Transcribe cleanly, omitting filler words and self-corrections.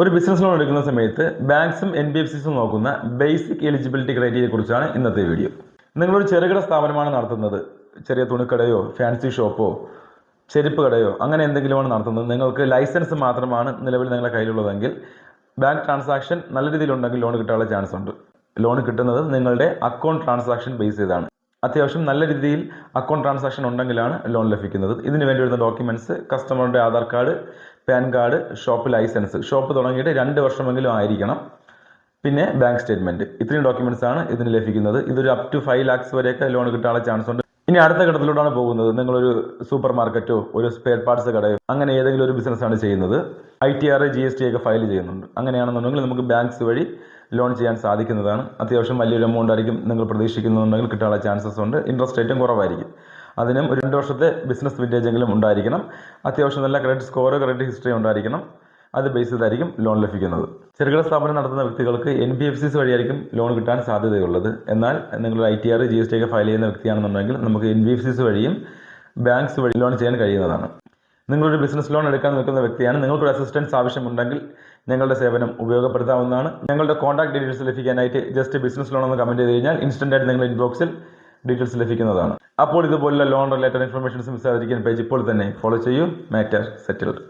ഒരു business loan എടുക്കുന്ന സമയത്ത് ബാങ്ക്സും NBFCസും നോക്കുന്ന ബേസിക് എലിജിബിലിറ്റി ക്രൈറ്റീരിയയെ കുറിച്ചാണ് ഇന്നത്തെ വീഡിയോ. നിങ്ങളൊരു ചെറുകിട സ്ഥാപനമാണ് നടത്തുന്നത്, ചെറിയ തുണിക്കടയോ ഫാൻസി ഷോപ്പോ ചെരുപ്പ് കടയോ അങ്ങനെ എന്തെങ്കിലുമാണ് നടത്തുന്നത്, നിങ്ങൾക്ക് ലൈസൻസ് മാത്രമാണ് നിലവിൽ നിങ്ങളുടെ കയ്യിലുള്ളതെങ്കിൽ ബാങ്ക് ട്രാൻസാക്ഷൻ നല്ല രീതിയിലുണ്ടെങ്കിൽ ലോൺ കിട്ടാനുള്ള ചാൻസ് ഉണ്ട്. ലോൺ കിട്ടുന്നത് നിങ്ങളുടെ അക്കൗണ്ട് ട്രാൻസാക്ഷൻ ബേസ് ചെയ്താണ്. അത്യാവശ്യം നല്ല രീതിയിൽ അക്കൗണ്ട് ട്രാൻസാക്ഷൻ ഉണ്ടെങ്കിലാണ് ലോൺ ലഭിക്കുന്നത്. ഇതിന് വേണ്ടി വരുന്ന ഡോക്യുമെന്റ്സ് കസ്റ്റമറുടെ Aadhaar card, PAN card, shop licence, shop തുടങ്ങിയിട്ട് 2 വർഷമെങ്കിലും ആയിരിക്കണം, പിന്നെ ബാങ്ക് സ്റ്റേറ്റ്മെന്റ്. ഇത്രയും ഡോക്യുമെന്റ്സ് ആണ് ഇതിന് ലഭിക്കുന്നത്. ഇതൊരു അപ് ടു 5 lakhs വരെയൊക്കെ ലോൺ കിട്ടാനുള്ള ചാൻസ് ഉണ്ട്. ഇനി അടുത്ത ഘട്ടത്തിലൂടെയാണ് പോകുന്നത്. നിങ്ങളൊരു സൂപ്പർ മാർക്കറ്റോ ഒരു സ്പെയർ പാർട്സ് കടയോ അങ്ങനെ ഏതെങ്കിലും ഒരു ബിസിനസ് ആണ് ചെയ്യുന്നത്, ITR GST ഒക്കെ ഫയൽ ചെയ്യുന്നുണ്ട്. അങ്ങനെയാണെന്നുണ്ടെങ്കിൽ നമുക്ക് ബാങ്ക്സ് വഴി ലോൺ ചെയ്യാൻ സാധിക്കുന്നതാണ്. അത്യാവശ്യം വലിയൊരു എമൗണ്ട് ആയിരിക്കും നിങ്ങൾ പ്രതീക്ഷിക്കുന്നുണ്ടെങ്കിൽ കിട്ടാനുള്ള ചാൻസസ് ഉണ്ട്. ഇൻട്രസ്റ്റ് റേറ്റും കുറവായിരിക്കും. അതിനും ഒരു 2 വർഷത്തെ ബിസിനസ് വിൻറ്റേജ് എങ്കിലും ഉണ്ടായിരിക്കണം. അത്യാവശ്യം നല്ല ക്രെഡിറ്റ് സ്കോറോ ക്രെഡിറ്റ് ഹിസ്റ്ററി ഉണ്ടായിരിക്കണം. അത് ബേസ് ചെയ്തായിരിക്കും ലോൺ ലഭിക്കുന്നത്. ചെറുകിട സ്ഥാപനം നടത്തുന്ന വ്യക്തികൾക്ക് NBFCs വഴിയായിരിക്കും ലോൺ കിട്ടാൻ സാധ്യതയുള്ളത്. എന്നാൽ നിങ്ങൾ ITR GST ഒക്കെ ഫയൽ ചെയ്യുന്ന വ്യക്തിയാണെന്നുണ്ടെങ്കിൽ നമുക്ക് NBFCs വഴിയും ബാങ്ക്സ് വഴി ലോൺ ചെയ്യാൻ കഴിയുന്നതാണ്. നിങ്ങളൊരു ബിസിനസ് ലോൺ എടുക്കാൻ നിൽക്കുന്ന വ്യക്തിയാണ്, നിങ്ങൾക്കൊരു അസിസ്റ്റൻസ് ആവശ്യമുണ്ടെങ്കിൽ ഞങ്ങളുടെ സേവനം ഉപയോഗപ്പെടുത്താവുന്നതാണ്. ഞങ്ങളുടെ കോൺടാക്ട് ഡീറ്റെയിൽസ് ലഭിക്കാനായിട്ട് ജസ്റ്റ് ബിസിനസ് ലോൺ എന്ന് കമന്റ് ചെയ്ത് കഴിഞ്ഞാൽ ഇൻസ്റ്റന്റ് ആയിട്ട് നിങ്ങളുടെ ഇൻബോക്സിൽ ഡീറ്റെയിൽസ് ലഭിക്കുന്നതാണ്. അപ്പോൾ ഇതുപോലുള്ള ലോൺ റിലേറ്റഡ് ഇൻഫർമേഷൻസ് മിസ് ആയിരിക്കാൻ പേജ് ഇപ്പോൾ തന്നെ ഫോളോ ചെയ്യൂ. Matter settled.